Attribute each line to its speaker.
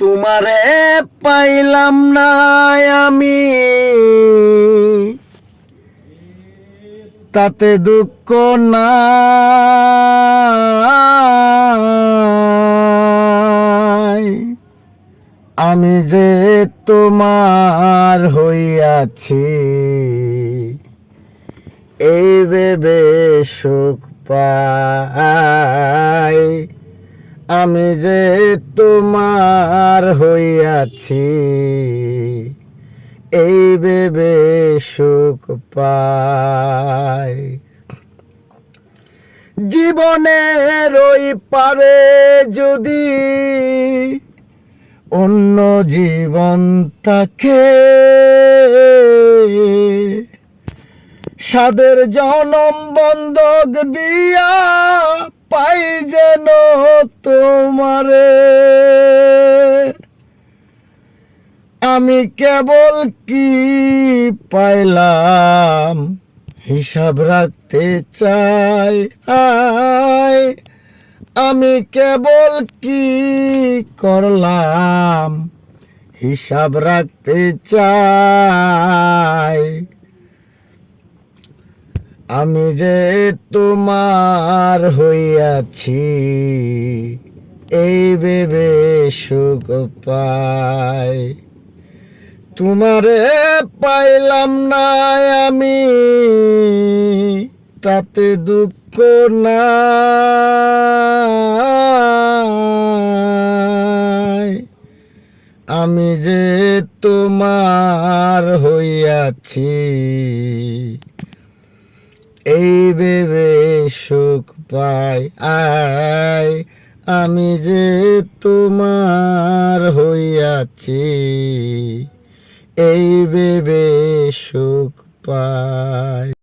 Speaker 1: তোমারে পাইলাম না আমি, তাতে দুঃখ নাই। আমি যে তোমার হইয়াছি, এই ভেবে সুখ পাই। আমি যে তোমার হইয়াছি, এই ভেবে সুখ পাই। জীবনের ওই পারে যদি অন্য জীবন থাকে, সাদের জনম বন্ধক দিয়া পাই যেন তোমারে। আমি কেবল কি পাইলাম হিসাব রাখতে চাই। আমি কেবল কি করলাম হিসাব রাখতে চাই। আমি যে তোমার হইয়াছি, এই ভেবে সুখ পাই। তোমারে পাইলাম না আমি, তাতে দুঃখ নাই। আমি যে তোমার হইয়াছি, এই ভেবে সুখ পাই। আমি যে তোমার হইয়াছি, এই ভেবে সুখ পাই।